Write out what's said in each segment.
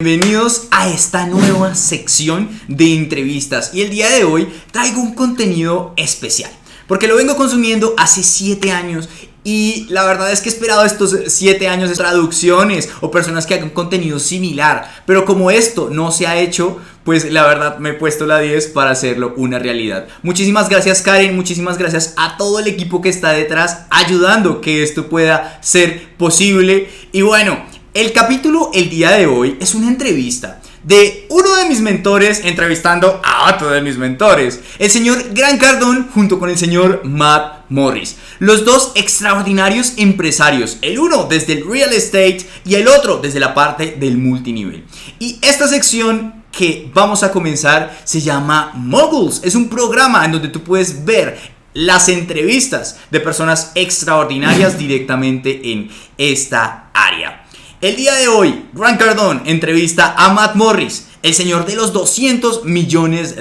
Bienvenidos a esta nueva sección de entrevistas y el día de hoy traigo un contenido especial porque lo vengo consumiendo hace 7 años y la verdad es que he esperado estos 7 años de traducciones o personas que hagan contenido similar, pero como esto no se ha hecho, pues la verdad me he puesto la 10 para hacerlo una realidad. Muchísimas gracias Karen, muchísimas gracias a todo el equipo que está detrás ayudando que esto pueda ser posible. Y bueno, el capítulo el día de hoy es una entrevista de uno de mis mentores entrevistando a otro de mis mentores, el señor Grant Cardone junto con el señor Matt Morris, los dos extraordinarios empresarios, el uno desde el real estate y el otro desde la parte del multinivel. Y esta sección que vamos a comenzar se llama Moguls, es un programa en donde tú puedes ver las entrevistas de personas extraordinarias directamente en esta área. El día de hoy, Grant Cardone entrevista a Matt Morris, el señor de los $200 millones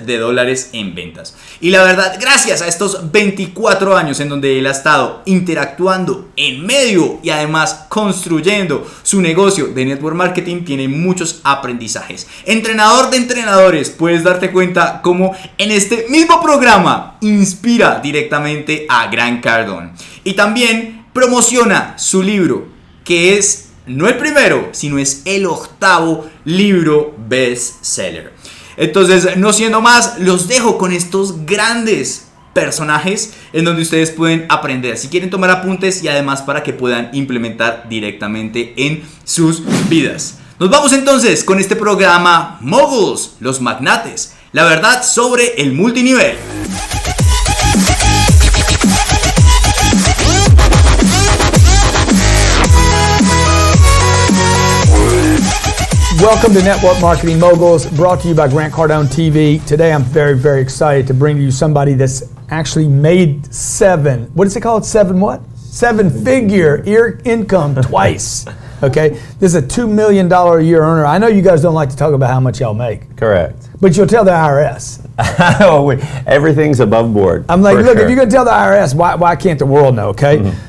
en ventas. Y la verdad, gracias a estos 24 años en donde él ha estado interactuando en medio y además construyendo su negocio de Network Marketing, tiene muchos aprendizajes. Entrenador de entrenadores, puedes darte cuenta cómo en este mismo programa inspira directamente a Grant Cardone. Y también promociona su libro, que es no el primero, sino es el 8º libro bestseller. Entonces, no siendo más, los dejo con estos grandes personajes en donde ustedes pueden aprender. Si quieren tomar apuntes y además para que puedan implementar directamente en sus vidas. Nos vamos entonces con este programa Moguls, los magnates, la verdad sobre el multinivel. Welcome to Network Marketing Moguls, brought to you by Grant Cardone TV. Today I'm very excited to bring you somebody that's actually made what is it called? Seven-figure income twice. Okay? This is a $2 million a year earner. I know you guys don't like to talk about how much y'all make. Correct. But you'll tell the IRS. Everything's above board. I'm like, look, if you're going to tell the IRS, why can't the world know, okay? Mm-hmm.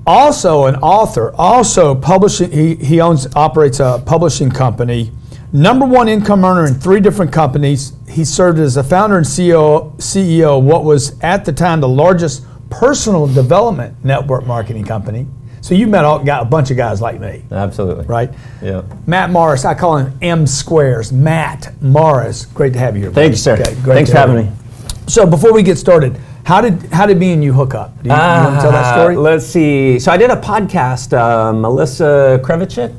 Also an author, also publishing, he operates a publishing company, #1 income earner in 3 different companies. He served as a founder and CEO of what was at the time the largest personal development network marketing company. So you met a bunch of guys like me. Absolutely. Right? Yeah. Matt Morris, I call him M-Squares. Matt Morris, great to have you here. Thank you, sir. Okay, Thanks for having me. So before we get started, how did me and you hook up? Do you want to tell that story? Let's see. So I did a podcast, 𝑵𝑬𝑗𝑠.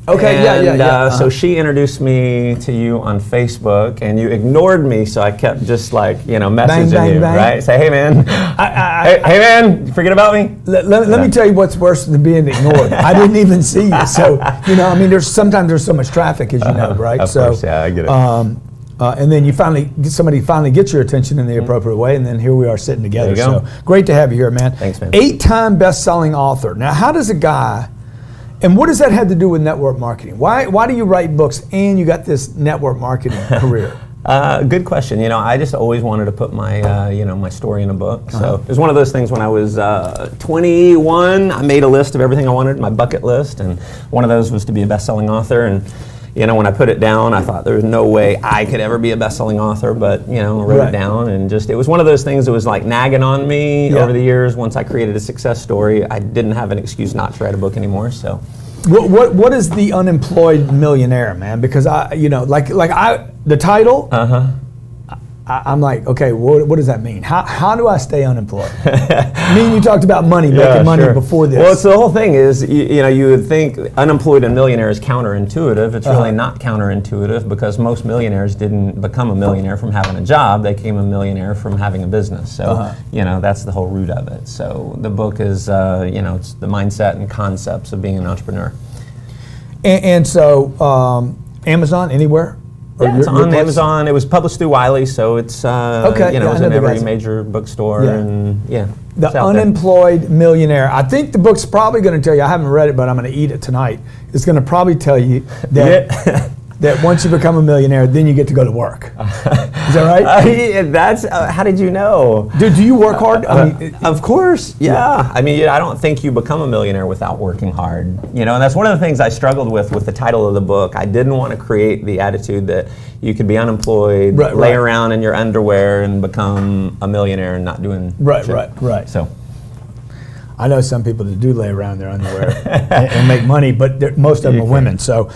Okay, yeah. So she introduced me to you on Facebook, and you ignored me, so I kept just messaging you, bang. Right? Say, hey man, hey man, you forget about me? Let me tell you what's worse than being ignored. I didn't even see you, so there's sometimes so much traffic, as you know, right? Of course, yeah, I get it. And then somebody finally gets your attention in the appropriate way, and then here we are sitting together. There you go. So great to have you here, man. Thanks, man. 8-time best-selling author. Now, how does a guy, and what does that have to do with network marketing? Why do you write books and you got this network marketing career? Good question. I just always wanted to put my my story in a book. So it was one of those things. When I was 21, I made a list of everything I wanted, my bucket list, and one of those was to be a best-selling author. And when I put it down, I thought there was no way I could ever be a best-selling author, but, wrote it down, and it was one of those things that was like nagging on me over the years. Once I created a success story, I didn't have an excuse not to write a book anymore, so. What is the Unemployed Millionaire, man? Because the title, I'm like, okay, what does that mean? How do I stay unemployed? Me and you talked about making money before this. Well, it's the whole thing is, you would think unemployed and millionaire is counterintuitive. It's really not counterintuitive, because most millionaires didn't become a millionaire from having a job. They became a millionaire from having a business. So, that's the whole root of it. So the book is, it's the mindset and concepts of being an entrepreneur. And so, Amazon, anywhere? Yeah, it's on Amazon. It was published through Wiley, so it's it was in every major bookstore, and The Unemployed Millionaire. I think the book's probably going to tell you. I haven't read it, but I'm going to eat it tonight. It's going to probably tell you that that once you become a millionaire, then you get to go to work. Is that right? That's how did you know? Dude, do you work hard? I mean, of course, yeah. I mean, I don't think you become a millionaire without working hard. And that's one of the things I struggled with the title of the book. I didn't want to create the attitude that you could be unemployed, lay around in your underwear, and become a millionaire and not doing shit. Right. So. I know some people that do lay around their underwear and make money, but most of them are women. So,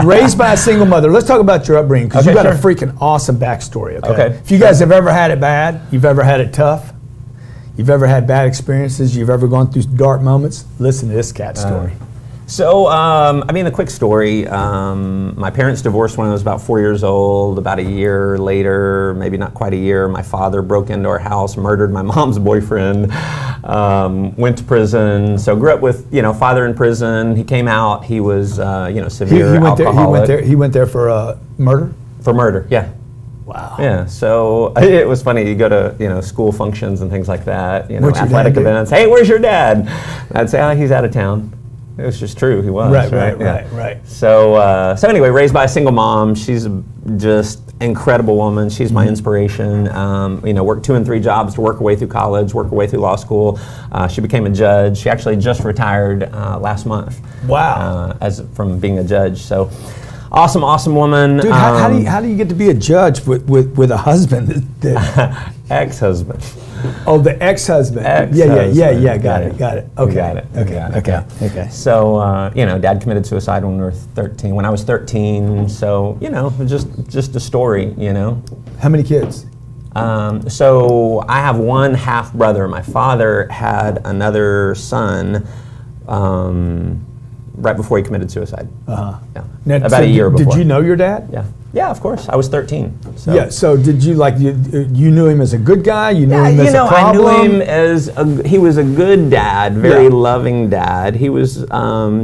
raised by a single mother. Let's talk about your upbringing, because you've got a freaking awesome backstory. Okay. If you guys have ever had it bad, you've ever had it tough, you've ever had bad experiences, you've ever gone through dark moments, listen to this cat's story. So, I mean, the quick story, my parents divorced when I was about 4 years old. About a year later, maybe not quite a year, my father broke into our house, murdered my mom's boyfriend, went to prison. So grew up with, father in prison. He came out, he was, severe alcoholic. He went there for murder? For murder, yeah. Wow. Yeah, so it was funny. You go to, school functions and things like that, athletic events. Hey, where's your dad? And I'd say, oh, he's out of town. It was just true. He was. Right. So anyway, raised by a single mom. She's just incredible woman. She's my inspiration. Worked 2 and 3 jobs to work her way through college, work her way through law school. She became a judge. She actually just retired last month. Wow. From being a judge. So awesome woman. Dude, how do you get to be a judge with a husband? Ex-husband. Oh, the ex-husband. Yeah. Got it. Okay. Okay. So, Dad committed suicide when we were 13. When I was 13. So, just a story. How many kids? So I have one half brother. My father had another son. Right before he committed suicide. Yeah. Now, about a year before. Did you know your dad? Yeah, of course. I was 13. So. Yeah. So did you you knew him as a good guy? You knew him as a problem? I knew him as he was a good dad, very loving dad. He was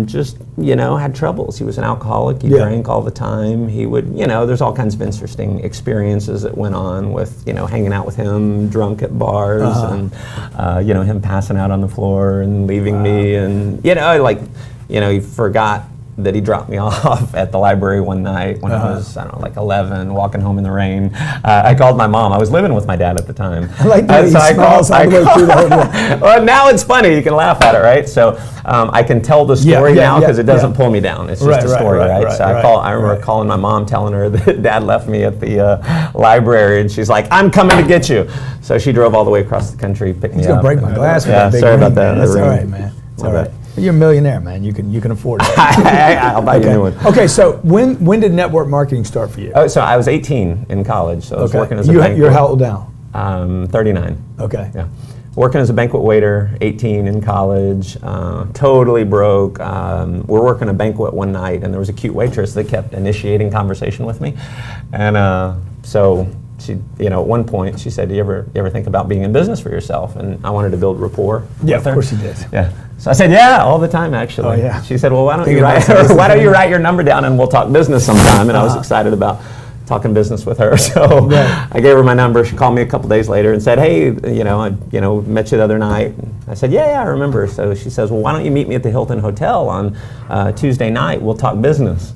just had troubles. He was an alcoholic. He drank all the time. He would there's all kinds of interesting experiences that went on with hanging out with him drunk at bars and him passing out on the floor and leaving me and he forgot that he dropped me off at the library one night when I was, 11, walking home in the rain. I called my mom. I was living with my dad at the time. I like that he smiles all the way through the whole deal. Well, now it's funny. You can laugh at it, right? So I can tell the story now because it doesn't pull me down. It's just a story, right? So I remember calling my mom, telling her that Dad left me at the library, and she's like, "I'm coming to get you." So she drove all the way across the country, picked me up. He's gonna break my glass with that big sorry ring, about that. That's all right, man. It's all right. You're a millionaire, man. You can afford it. I'll buy you a new one. Okay, so when did network marketing start for you? Oh, so I was 18 in college. So I was working as a banquet. You're how old now? 39. Okay. Yeah. Working as a banquet waiter, 18 in college, totally broke. We're working a banquet one night, and there was a cute waitress that kept initiating conversation with me, and so she, at one point she said, "Do you ever think about being in business for yourself?" And I wanted to build rapport. Yeah, with her. Of course you did. Yeah. So I said, "Yeah, all the time, actually." Oh, yeah. She said, "Well, why don't you write your number down and we'll talk business sometime?" And I was excited about talking business with her. So I gave her my number. She called me a couple days later and said, "Hey, I met you the other night." And I said, "Yeah, I remember." So she says, "Well, why don't you meet me at the Hilton Hotel on Tuesday night? We'll talk business."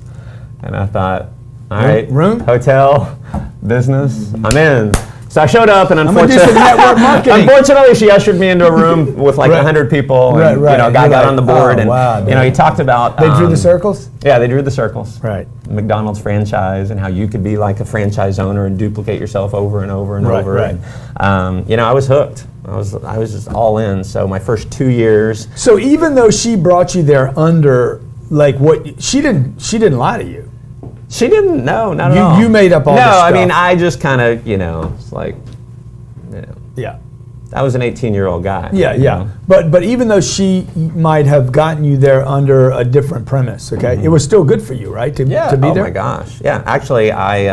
And I thought, all right, hotel, business, I'm in. So I showed up, and unfortunately, she ushered me into a room with like 100 people. And, a guy got on the board, and he talked about. They drew the circles. Yeah, they drew the circles. Right. McDonald's franchise, and how you could be like a franchise owner and duplicate yourself over and over and over. Right. And, I was hooked. I was just all in. So my first 2 years. So even though she brought you there under she didn't lie to you. She didn't. No, not at all. You made up all this stuff. No, I mean, I just kind of, it's like, Yeah. I was an 18-year-old guy. Yeah. But even though she might have gotten you there under a different premise, okay, it was still good for you, right? To be there. Oh my gosh. Yeah. Actually, I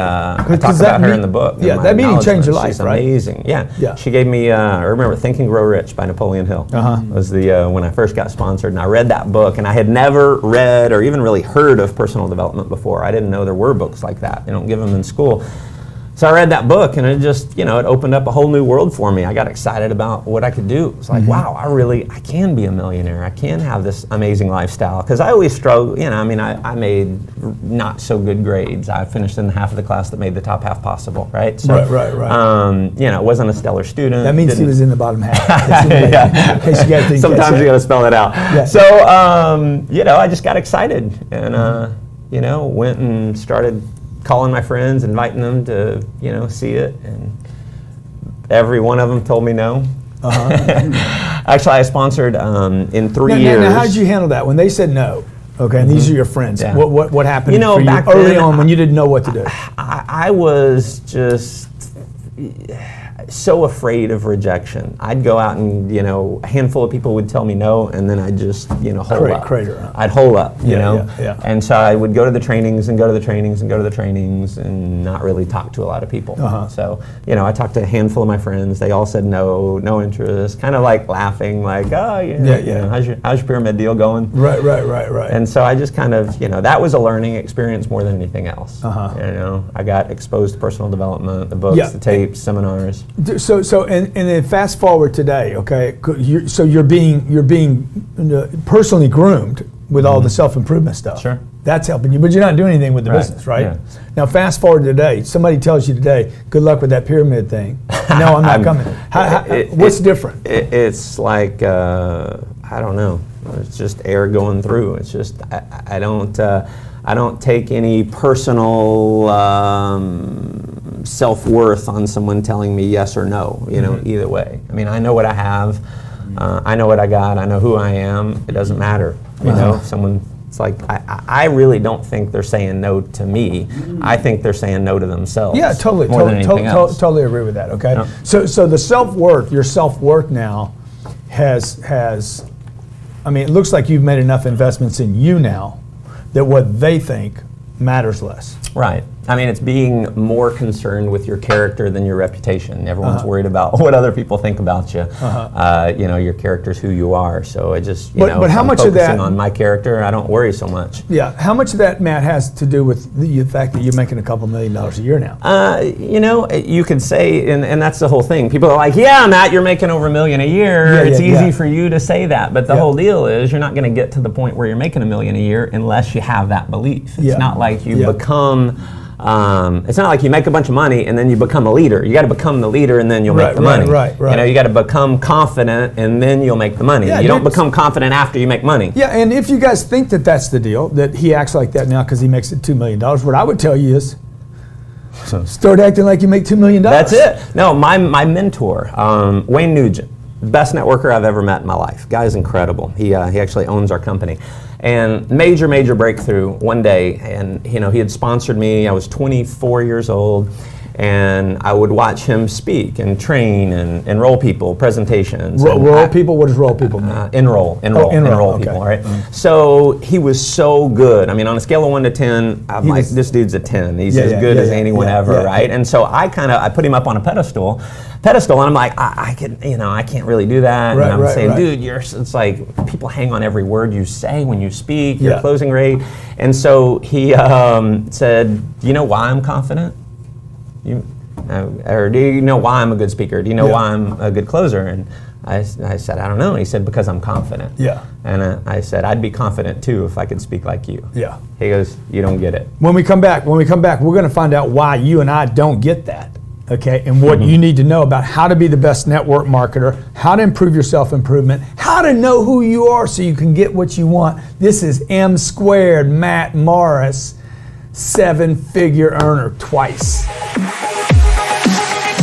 talked about her in the book. Yeah. That meeting changed your life, She's right? amazing. Yeah. She gave me. I remember Think and Grow Rich by Napoleon Hill. Was the when I first got sponsored, and I read that book, and I had never read or even really heard of personal development before. I didn't know there were books like that. They don't give them in school. So I read that book, and it just, it opened up a whole new world for me. I got excited about what I could do. It's like, wow, I can be a millionaire. I can have this amazing lifestyle. Because I always struggled, I made not so good grades. I finished in the half of the class that made the top half possible, right? So, right. Wasn't a stellar student. That means he was in the bottom half. Sometimes you got to spell it out. Yeah. So, I just got excited, and, went and started calling my friends, inviting them to, see it, and every one of them told me no. Actually, I sponsored in 3 years. Now, how did you handle that when they said no? Okay, and these are your friends. Yeah. What happened for you back early then, on when you didn't know what to do? I was just so afraid of rejection. I'd go out and, a handful of people would tell me no, and then I'd just, hole up. I'd hole up, you know? Yeah. And so I would go to the trainings and go to the trainings and go to the trainings and not really talk to a lot of people. So, I talked to a handful of my friends. They all said no, no interest, kind of like laughing, like, how's your pyramid deal going? Right. And so I just kind of, that was a learning experience more than anything else. I got exposed to personal development, the books, the tapes, seminars. So and then fast forward today, okay? You're being personally groomed with all the self-improvement stuff. Sure. That's helping you, but you're not doing anything with the business, right? Yeah. Now fast forward today, somebody tells you today, good luck with that pyramid thing. No, I'm not coming. What's different? It's like, I don't know. It's just air going through. It's just, I don't take any personal self-worth on someone telling me yes or no, either way. I mean, I know what I have, I know what I got, I know who I am. It doesn't matter, it's like, I really don't think they're saying no to me. I think they're saying no to themselves. Yeah, totally. Totally agree with that, okay? Yeah. So the self-worth, your self-worth now has, it looks like you've made enough investments in you now that what they think matters less. Right. I mean, it's being more concerned with your character than your reputation. Everyone's worried about what other people think about you. Your character's who you are. So I just, but how much of that on my character, I don't worry so much. Yeah. How much of that, Matt, has to do with the fact that you're making a couple $1 million a year now? You could say, and that's the whole thing. People are like, yeah, Matt, you're making over $1 million a year. It's easy for you to say that, but the whole deal is you're not going to get to the point where you're making $1 million a year unless you have that belief. It's not like you become. It's not like you make a bunch of money and then you become a leader. You got to become the leader and then you'll make the money. Right. You got to become confident and then you'll make the money. You don't become confident after you make money. Yeah, and if you guys think that that's the deal, that he acts like that now because he makes it $2 million, what I would tell you is start acting like you make $2 million. That's it. No, my mentor, Wayne Nugent, best networker I've ever met in my life. Guy's incredible. He actually owns our company. And major breakthrough one day, and he had sponsored me. I was 24 years old, and I would watch him speak and train and enroll people, presentations. Enroll people? What does roll people mean? Enroll people, right? So he was so good. I mean, on a scale of 1 to 10, I'm like, this dude's a 10. He's as good as anyone ever, right? And so I put him up on a pedestal, and I'm like, I can't really do that. And I'm saying, dude, it's like people hang on every word you say when you speak, your closing rate. And so he said, do you know why I'm confident? Or do you know why I'm a good speaker? Do you know why I'm a good closer? And I said, I don't know. And he said, because I'm confident. Yeah. And I said, I'd be confident too if I could speak like you. Yeah. He goes, you don't get it. When we come back, we're going to find out why you and I don't get that. Okay, and what you need to know about how to be the best network marketer, how to improve your self-improvement, how to know who you are so you can get what you want. This is 𝑚², Matt Morris, 7-figure earner twice.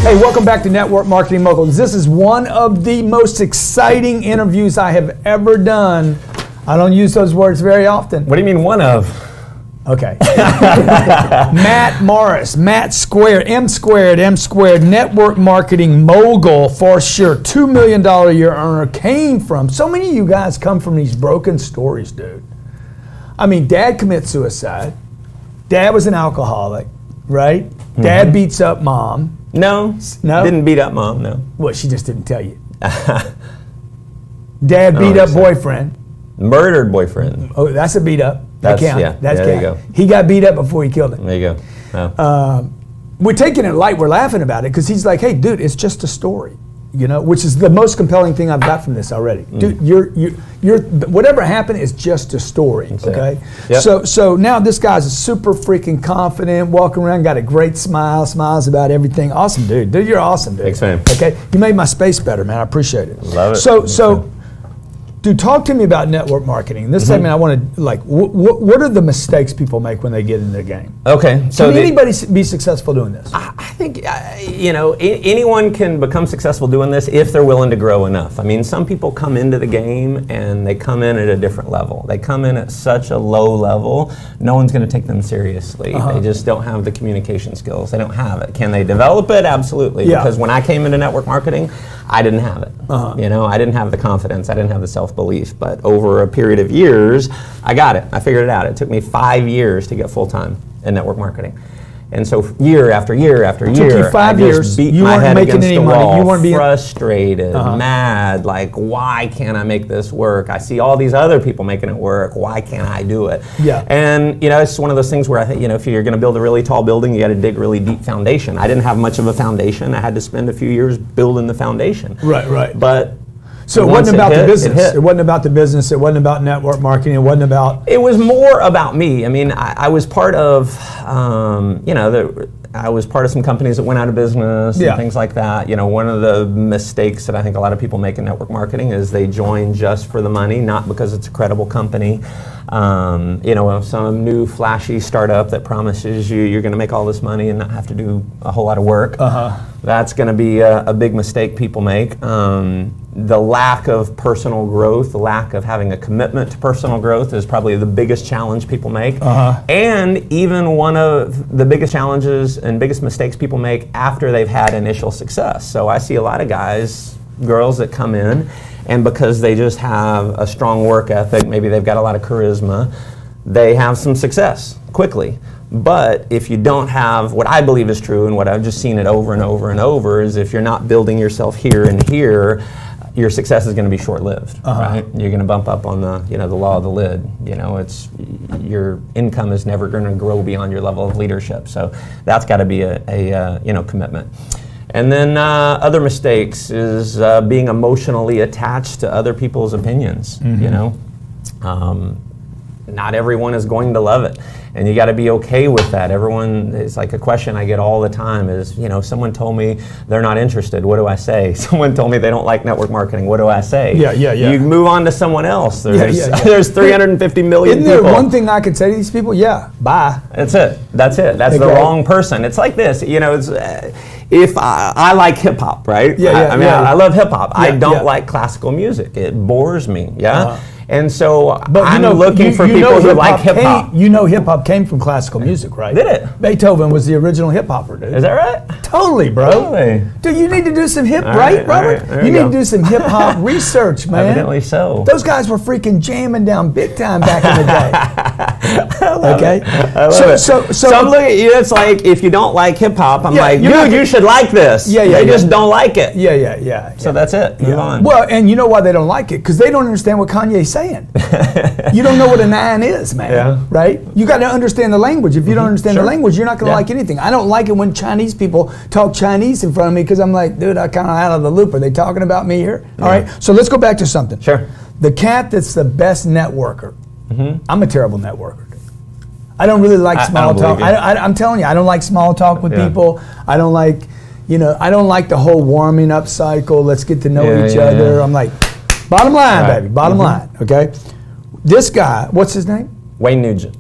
Hey, welcome back to Network Marketing Moguls. This is one of the most exciting interviews I have ever done. I don't use those words very often. What do you mean one of? Okay. Matt Morris, 𝑚², Network Marketing Mogul for sure. $2 million a year earner came from, so many of you guys come from these broken stories, dude. I mean, dad commits suicide. Dad was an alcoholic, right? Dad beats up mom. No? Didn't beat up mom, no. Well, she just didn't tell you. Dad beat up boyfriend. Murdered boyfriend. Oh, that's a beat up. That's count. Yeah, That's there you go. He got beat up before he killed him. There you go. Oh. we're taking it light. We're laughing about it because he's like, hey, dude, it's just a story. You know, which is the most compelling thing I've got from this already. Dude, you're whatever happened is just a story, okay? Yep. So now this guy's super freaking confident, walking around, got a great smile, smiles about everything. Awesome, dude. Dude, you're awesome, dude. Thanks, man. Okay, you made my space better, man. I appreciate it. Love it. So, dude, talk to me about network marketing. In this segment, I want to what are the mistakes people make when they get in the game? Okay, so can anybody be successful doing this? I think anyone can become successful doing this if they're willing to grow enough. I mean, some people come into the game and they come in at a different level. They come in at such a low level, no one's going to take them seriously. They just don't have the communication skills. They don't have it. Can they develop it? Absolutely. Yeah. Because when I came into network marketing, I didn't have it. I didn't have the confidence. I didn't have the self-belief. But over a period of years, I got it. I figured it out. It took me 5 years to get full-time in network marketing. And so year after year after year, took you 5 years. Beat You my weren't head making against any the money. wall, You weren't being frustrated, mad, like, why can't I make this work? I see all these other people making it work. Why can't I do it? Yeah. And it's one of those things where I think, if you're going to build a really tall building, you got to dig really deep foundation. I didn't have much of a foundation. I had to spend a few years building the foundation. Right. But so it wasn't about the business. It wasn't about the business. It wasn't about network marketing. It wasn't about. It was more about me. I mean, I was part of, I was part of some companies that went out of business and things like that. One of the mistakes that I think a lot of people make in network marketing is they join just for the money, not because it's a credible company. Some new flashy startup that promises you're going to make all this money and not have to do a whole lot of work. That's going to be a big mistake people make. The lack of personal growth, the lack of having a commitment to personal growth is probably the biggest challenge people make. And even one of the biggest challenges and biggest mistakes people make after they've had initial success. So I see a lot of guys, girls that come in, and because they just have a strong work ethic, maybe they've got a lot of charisma, they have some success quickly. But if you don't have, what I believe is true and what I've just seen it over and over and over, is if you're not building yourself here and here, your success is going to be short-lived, right? You're going to bump up on the, the law of the lid. It's your income is never going to grow beyond your level of leadership. So that's got to be a commitment. And then other mistakes is being emotionally attached to other people's opinions. Not everyone is going to love it, and you got to be okay with that. Everyone, it's like a question I get all the time is, someone told me they're not interested. What do I say? Someone told me they don't like network marketing. What do I say? Yeah. You move on to someone else. There's 350 million people. Isn't there one people. thing I could say to these people? Yeah, bye. That's it. That's the wrong person. It's like this. If I like hip hop, right? I love hip hop. I don't like classical music. It bores me. And so I'm looking for people who like hip hop. Hip hop came from classical music, right? Did it? Beethoven was the original hip hopper, dude. Is that right? Totally, bro. Totally. Dude, you need to do some right, Robert? You need to do some hip hop research, man. Evidently so. Those guys were freaking jamming down big time back in the day. Okay? I love it. So I'm looking at you, it's like, if you don't like hip hop, I'm like, dude, you should like this. They just don't like it. Yeah. So that's it. Move on. Well, and you know why they don't like it? Because they don't understand what Kanye's saying. You don't know what a 9 is, man. Right? You got to understand the language. If you don't understand the language, you're not going to like anything. I don't like it when Chinese people talk Chinese in front of me because I'm like, dude, I kind of out of the loop. Are they talking about me here? All right. So let's go back to something. Sure. The cat that's the best networker. I'm a terrible networker. I don't really like small talk. I'm telling you, I don't like small talk with people. I don't like, I don't like the whole warming up cycle. Let's get to know each other. I'm like, bottom line, baby. Bottom line. Okay. This guy, what's his name? Wayne Nugent.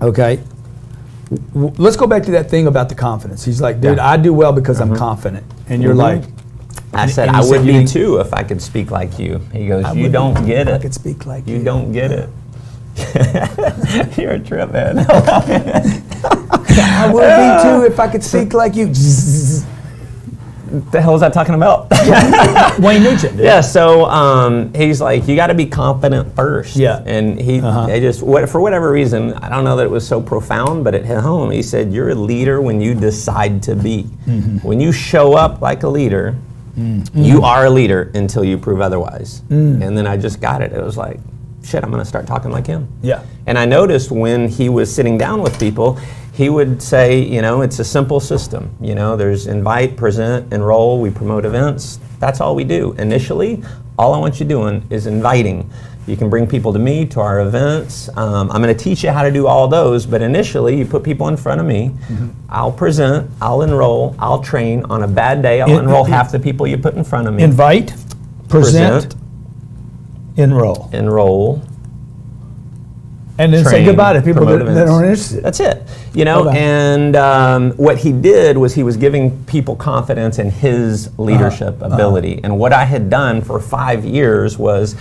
Okay. Let's go back to that thing about the confidence. He's like, dude, I do well because I'm confident. And you're like, I said, I would be too if I could speak like you. He goes, you don't get it. I could speak like you. You don't get it. You're a trip, man. I would be too if I could speak like you. What the hell is that talking about? Wayne Nugent. Yeah, so he's like, you got to be confident first. Yeah. And he for whatever reason, I don't know that it was so profound, but it hit home. He said, you're a leader when you decide to be. When you show up like a leader, you are a leader until you prove otherwise. And then I just got it. It was like, shit, I'm going to start talking like him. Yeah. And I noticed when he was sitting down with people, he would say, you know, it's a simple system. You know, there's invite, present, enroll, we promote events. That's all we do. Initially, all I want you doing is inviting. You can bring people to me, to our events. I'm going to teach you how to do all those, but initially you put people in front of me. I'll present, I'll enroll, I'll train. On a bad day, I'll enroll half the people you put in front of me. Invite, present, enroll. Enroll. And then say train, goodbye to people that promote aren't events. interested. That's it. You know, Okay. and what he did was he was giving people confidence in his leadership ability. And what I had done for 5 years was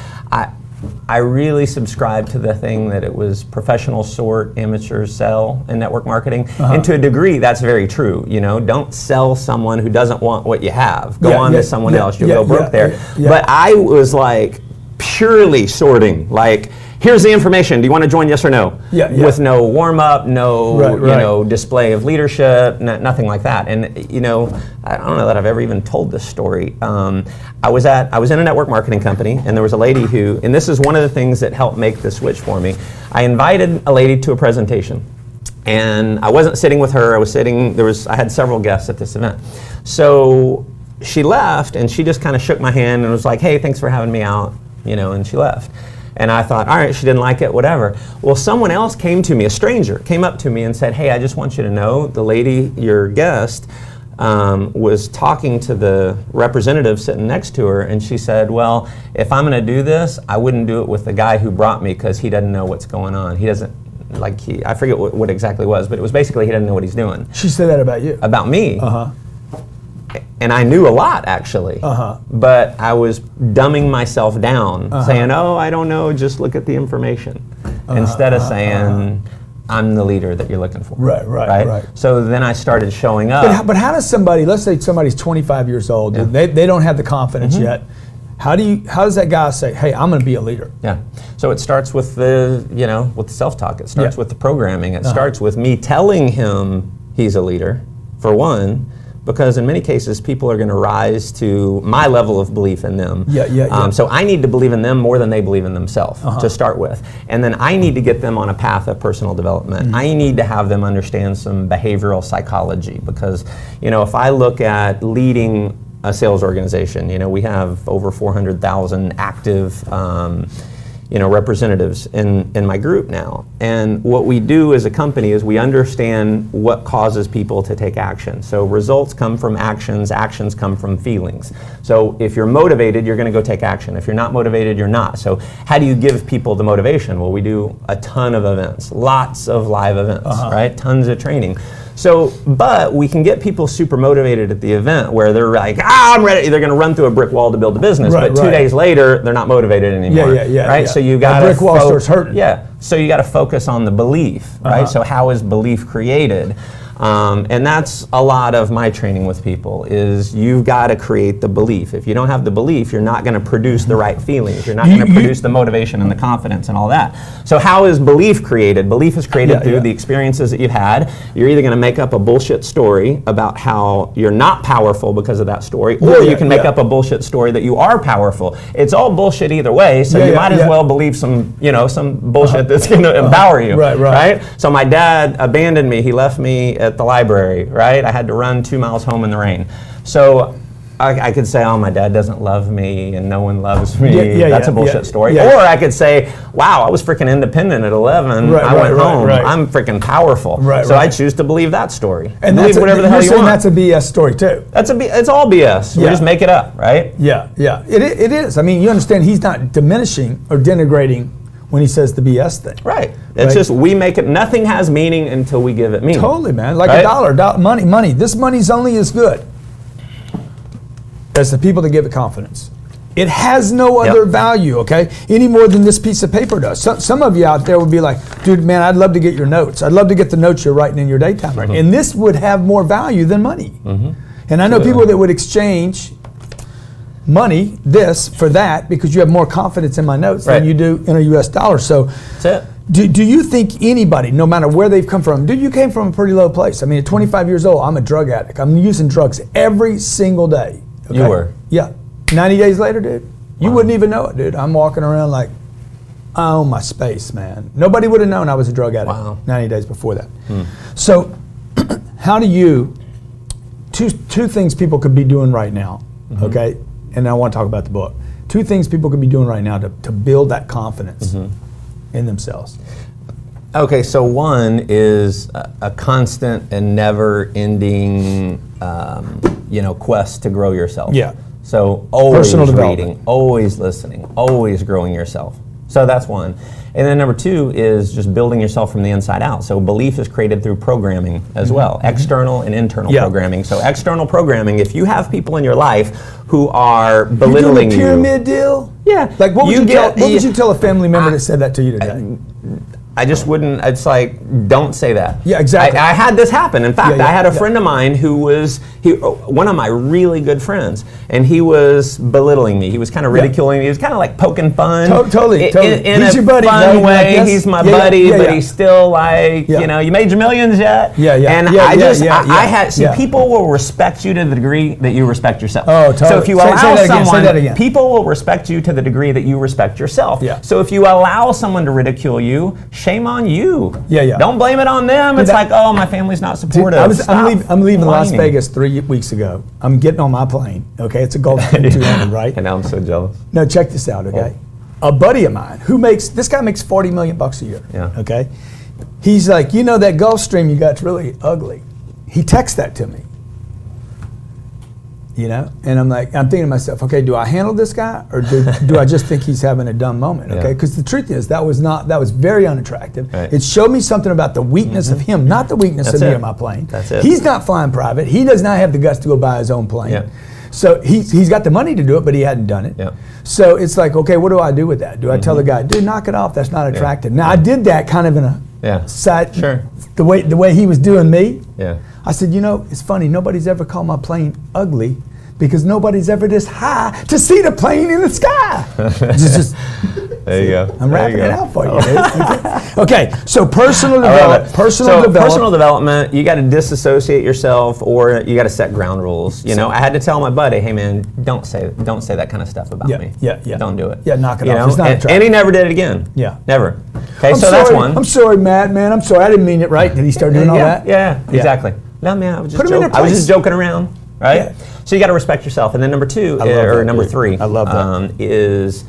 I really subscribed to the thing that it was professionals sort, amateurs sell in network marketing. And to a degree, that's very true. You know, don't sell someone who doesn't want what you have. Go on to someone else. You'll go broke there. But I was like purely sorting. Like, here's the information. Do you want to join? Yes or no? With no warm up, no you know, display of leadership, nothing like that. And you know, I don't know that I've ever even told this story. I was in a network marketing company, and there was a lady who, and this is one of the things that helped make the switch for me. I invited a lady to a presentation, and I wasn't sitting with her. I had several guests at this event. So she left, and she just kind of shook my hand and was like, "Hey, thanks for having me out," you know, and she left. And I thought, all right, she didn't like it, whatever. Well, someone else came to me, a stranger, came up to me and said, "Hey, I just want you to know, the lady, your guest, was talking to the representative sitting next to her, and she said, well, if I'm going to do this, I wouldn't do it with the guy who brought me because he doesn't know what's going on. He doesn't, like, I forget what exactly it was, but it was basically he doesn't know what he's doing." She said that about you? About me. And I knew a lot, actually, but I was dumbing myself down, saying, "Oh, I don't know, just look at the information," instead of saying, "I'm the leader that you're looking for." Right. So then I started showing up. But how does somebody, let's say somebody's 25 years old, they don't have the confidence yet. How does that guy say, "Hey, I'm going to be a leader"? Yeah. So it starts with the self-talk. It starts with the programming. It starts with me telling him he's a leader, for one. Because in many cases, people are going to rise to my level of belief in them. So I need to believe in them more than they believe in themselves to start with. And then I need to get them on a path of personal development. I need to have them understand some behavioral psychology. Because, you know, if I look at leading a sales organization, you know, we have over 400,000 active representatives in my group now. And what we do as a company is we understand what causes people to take action. So results come from actions, actions come from feelings. So if you're motivated, you're going to go take action. If you're not motivated, you're not. So how do you give people the motivation? Well, we do a ton of events, lots of live events, right? Tons of training. So, but we can get people super motivated at the event where they're like, I'm ready. They're going to run through a brick wall to build a business. But 2 days later, they're not motivated anymore. Right? So you got to brick wall starts hurting. So you got to focus on the belief, right? So how is belief created? And that's a lot of my training with people is you've got to create the belief. If you don't have the belief, you're not going to produce the right feelings. You're not going to produce the motivation and the confidence and all that. So how is belief created? Belief is created through the experiences that you've had. You're either going to make up a bullshit story about how you're not powerful because of that story, or you can make up a bullshit story that you are powerful. It's all bullshit either way, so you might as well believe some bullshit that's going to empower you. Right? So my dad abandoned me. He left me at the library, right? I had to run 2 miles home in the rain. So I could say, oh, my dad doesn't love me and no one loves me. That's a bullshit story. Or I could say, wow, I was freaking independent at 11. I went home. I'm freaking powerful. So I choose to believe that story. And believe whatever the hell you want. That's a BS story too. It's all BS. We just make it up, right? It is. I mean, you understand he's not diminishing or denigrating when he says the BS thing. Right. It's just we make it, nothing has meaning until we give it meaning. Totally, man. Like a dollar, money. This money's only as good as the people that give it confidence. It has no other value, okay, any more than this piece of paper does. Some of you out there would be like, dude, man, I'd love to get your notes. I'd love to get the notes you're writing in your daytime. And this would have more value than money. And I know people that would exchange money, this, for that, because you have more confidence in my notes than you do in a US dollar. So that's it. Do you think anybody, no matter where they've come from, dude, you came from a pretty low place. I mean, at 25 years old, I'm a drug addict. I'm using drugs every single day. You were? Yeah. 90 days later, dude, you wouldn't even know it, dude. I'm walking around like own my space, man. Nobody would have known I was a drug addict 90 days before that. So how do you, two things people could be doing right now, okay? And I want to talk about the book. Two things people could be doing right now to build that confidence in themselves. Okay, so one is a constant and never-ending, quest to grow yourself. Yeah. So always Personal reading, development. always listening, always growing yourself. So that's one. And then number two is just building yourself from the inside out. So belief is created through programming as well, external and internal programming. So external programming, if you have people in your life who are belittling you. You doing a pyramid deal? Yeah. Like what would you tell a family member that said that to you today? I just wouldn't, it's like, don't say that. Yeah, exactly. I had this happen. In fact, I had a friend of mine who was, one of my really good friends, and he was belittling me. He was kind of ridiculing me. He was kind of like poking fun. Totally. In he's a your buddy, fun right? way. Like, he's my buddy, but he's still like, Yeah. you know, you made your millions yet? Yeah, yeah. And Yeah, I just, yeah, I had, see, yeah. people will respect you to the degree that you respect yourself. Oh, totally. So if you Say allow that again, say that someone, again. people will respect you to the degree that you respect yourself. Yeah. So if you allow someone to ridicule you, shame on you. Yeah. Don't blame it on them. It's like, oh, my family's not supportive. I'm leaving Las whining. Vegas 3 weeks ago. I'm getting on my plane. Okay, it's a Gulfstream 200, right? And now I'm so jealous. No, check this out. Okay, a buddy of mine this guy makes $40 million a year. Yeah. Okay, he's like, you know, that Gulfstream you got's really ugly. He texts that to me. You know, and I'm thinking to myself, okay, do I handle this guy or do I just think he's having a dumb moment? Okay, because the truth is that was very unattractive. Right. It showed me something about the weakness of him, not the weakness of me on my plane. That's it. He's not flying private. He does not have the guts to go buy his own plane. Yeah. So he's got the money to do it, but he hadn't done it. Yeah. So it's like, okay, what do I do with that? Do I tell the guy, dude, knock it off? That's not attractive. Now I did that kind of in a side. Sure. The way he was doing me. Yeah. I said, you know, it's funny. Nobody's ever called my plane ugly because nobody's ever this high to see the plane in the sky. There you go. I'm wrapping it out for you, dude. Okay, so personal development. Personal development, you got to disassociate yourself, or you got to set ground rules. You know, I had to tell my buddy, hey man, don't say that kind of stuff about me. Yeah. Don't do it. Yeah, knock it you off. know? It's not attractive. And he never did it again. Yeah. Never. Okay, I'm so sorry, that's one. I'm sorry, Matt, man. I'm sorry. I didn't mean it, right? Did he start doing all that? Yeah, exactly. No, man, I was just joking around, right? Yeah. So you got to respect yourself. And then number two, or number three, I love that. Is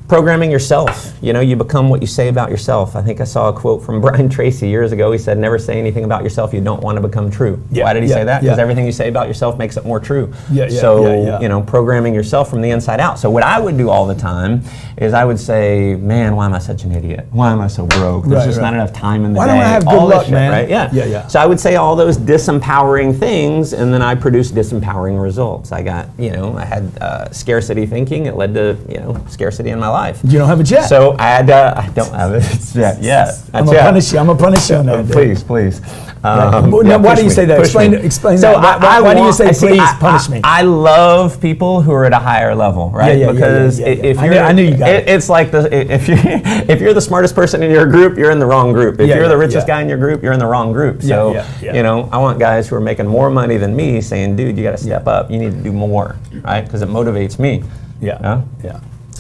programming yourself. You know, you become what you say about yourself. I think I saw a quote from Brian Tracy years ago. He said, never say anything about yourself you don't want to become true. Yeah, Why did he say that? Because yeah. everything you say about yourself makes it more true. Yeah. You know, programming yourself from the inside out. So what I would do all the time is I would say, man, why am I such an idiot? Why am I so broke? There's just not enough time in the day. Why don't I have good luck, man? Right? Yeah. So I would say all those disempowering things, and then I produced disempowering results. I got, you know, I had scarcity thinking. It led to, you know, scarcity in my life. You don't have a jet. So I had, I don't have it yet. I'm gonna punish you. I'm gonna punish you on that. Please. Why do you say that? Explain so that. Why do you say please punish me? I love people who are at a higher level, right? Because if you're, I knew you got it. It's like if you're the smartest person in your group, you're in the wrong group. If you're the richest guy in your group, you're in the wrong group. So you know, I want guys who are making more money than me saying, dude, you got to step up. You need to do more, right? Because it motivates me. Yeah.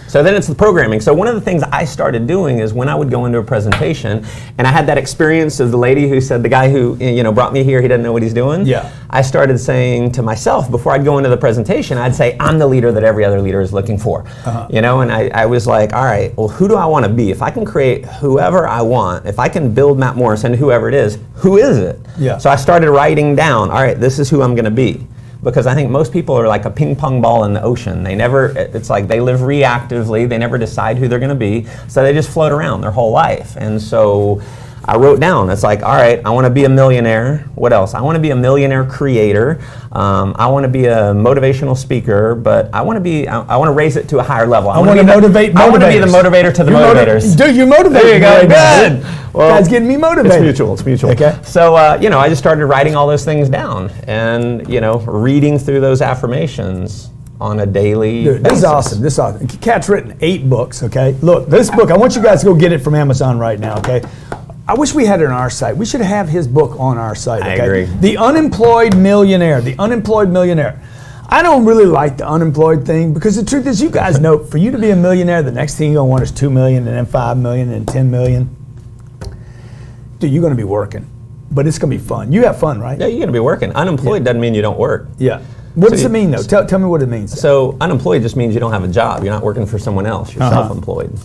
So then it's the programming. So one of the things I started doing is when I would go into a presentation, and I had that experience of the lady who said, the guy who, you know, brought me here, he doesn't know what he's doing. Yeah. I started saying to myself, before I'd go into the presentation, I'd say, I'm the leader that every other leader is looking for. You know, and I was like, all right, well, who do I want to be? If I can create whoever I want, if I can build Matt Morris into whoever it is, who is it? Yeah. So I started writing down, all right, this is who I'm going to be. Because I think most people are like a ping pong ball in the ocean. It's like they live reactively, they never decide who they're gonna be, so they just float around their whole life. And so I wrote down, it's like, all right, I wanna be a millionaire. What else? I wanna be a millionaire creator. I wanna be a motivational speaker, but I wanna raise it to a higher level. I wanna motivate motivators. I wanna be the motivator to the motivators. Dude, you motivate. There you go, good. Well, guy's getting me motivated. It's mutual. Okay. So, you know, I just started writing all those things down and, you know, reading through those affirmations on a daily basis. This is awesome. Kat's written 8 books, okay? Look, this book, I want you guys to go get it from Amazon right now, okay? I wish we had it on our site. We should have his book on our site, okay? I agree. The Unemployed Millionaire. The Unemployed Millionaire. I don't really like the unemployed thing because the truth is, you guys know, for you to be a millionaire, the next thing you're going to want is 2 million and then 5 million and 10 million. Dude, you're going to be working, but it's going to be fun. You have fun, right? Yeah, you're going to be working. Unemployed doesn't mean you don't work. Yeah. What does it mean, though? Tell me what it means. So unemployed just means you don't have a job. You're not working for someone else. You're self-employed.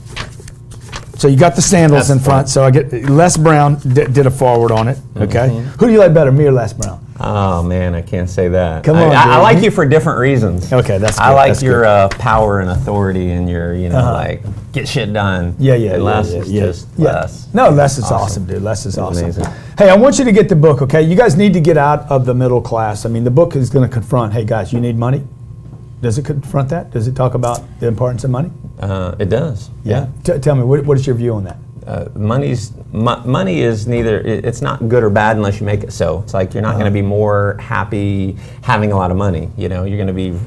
So you got the sandals in front. So I get Les Brown did a forward on it. Okay. Who do you like better, me or Les Brown? Oh man, I can't say that. Come on, I like you for different reasons. Okay, that's good. I like your power and authority and your, like, get shit done. Yeah. Les is just Les. No, Les is awesome, dude. Les is awesome. Amazing. Hey, I want you to get the book, okay? You guys need to get out of the middle class. I mean, the book is going to confront, hey guys, you need money? Does it confront that? Does it talk about the importance of money? It does. Yeah. Tell me, what is your view on that? Money is neither, it's not good or bad unless you make it so. It's like you're not going to be more happy having a lot of money. You know, you're going to be,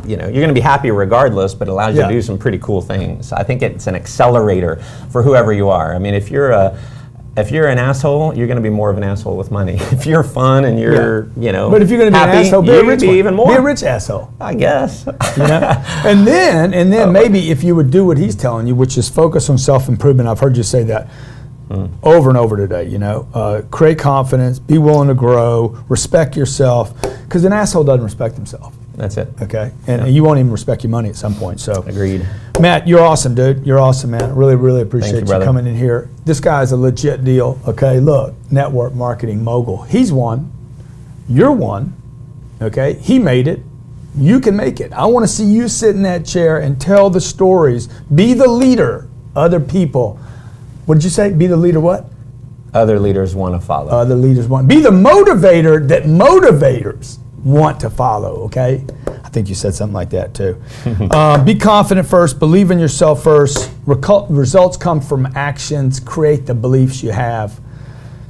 you're going to be happy regardless, but it allows you to do some pretty cool things. I think it's an accelerator for whoever you are. I mean, if you're an asshole, you're going to be more of an asshole with money. If you're fun and you're, but if you're going to be happy, an asshole, be a rich one. even more. Be a rich asshole. I guess. And then maybe if you would do what he's telling you, which is focus on self-improvement. I've heard you say that over and over today. Create confidence, be willing to grow, respect yourself, because an asshole doesn't respect himself. That's it. Okay, and you won't even respect your money at some point. So agreed. Matt, you're awesome, dude. You're awesome, man. Really, really appreciate you coming in here. This guy's a legit deal. Okay, look, network marketing mogul. He's one. You're one. Okay, he made it. You can make it. I want to see you sit in that chair and tell the stories. Be the leader. Other people. What did you say? Be the leader. What? Other leaders want to follow. Other leaders want. Be the motivator that motivators want to follow, okay? I think you said something like that too. Be confident first, believe in yourself first. Results come from actions. Create the beliefs you have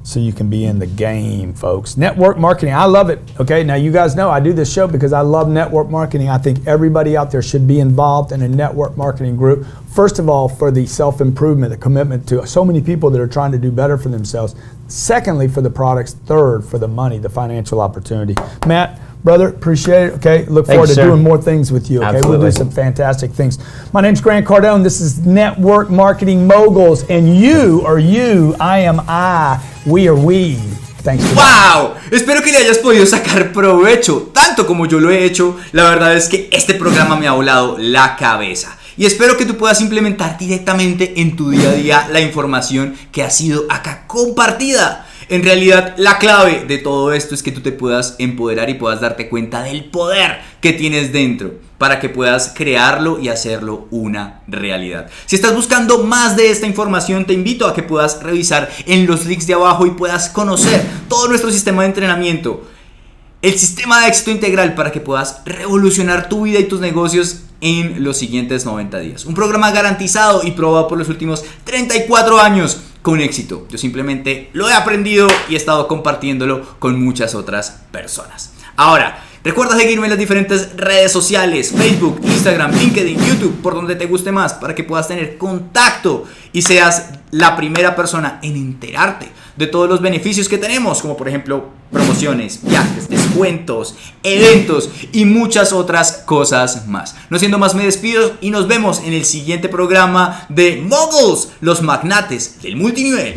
so you can be in the game, folks. Network marketing, I love it, okay? Now you guys know I do this show because I love network marketing. I think everybody out there should be involved in a network marketing group. First of all, for the self-improvement, the commitment to so many people that are trying to do better for themselves. Secondly, for the products. Third, for the money, the financial opportunity. Matt, brother, appreciate it. Okay, look forward to doing more things with you. Okay, Absolutely. We'll do some fantastic things. My name's Grant Cardone. This is Network Marketing Moguls, and you are you. I am I. We are we. Thanks for ¡Wow! Espero que le hayas podido sacar provecho, tanto como yo lo he hecho. La verdad es que este programa me ha volado la cabeza. Y espero que tú puedas implementar directamente en tu día a día la información que ha sido acá compartida. En realidad, la clave de todo esto es que tú te puedas empoderar y puedas darte cuenta del poder que tienes dentro para que puedas crearlo y hacerlo una realidad. Si estás buscando más de esta información, te invito a que puedas revisar en los links de abajo y puedas conocer todo nuestro sistema de entrenamiento, el sistema de éxito integral para que puedas revolucionar tu vida y tus negocios en los siguientes 90 días. Un programa garantizado y probado por los últimos 34 años con éxito. Yo simplemente lo he aprendido y he estado compartiéndolo con muchas otras personas. Ahora, recuerda seguirme en las diferentes redes sociales, Facebook, Instagram, LinkedIn, YouTube, por donde te guste más, para que puedas tener contacto y seas la primera persona en enterarte de todos los beneficios que tenemos, como por ejemplo promociones, viajes, descuentos, eventos y muchas otras cosas más. No siendo más, me despido y nos vemos en el siguiente programa de Moguls, los magnates del multinivel.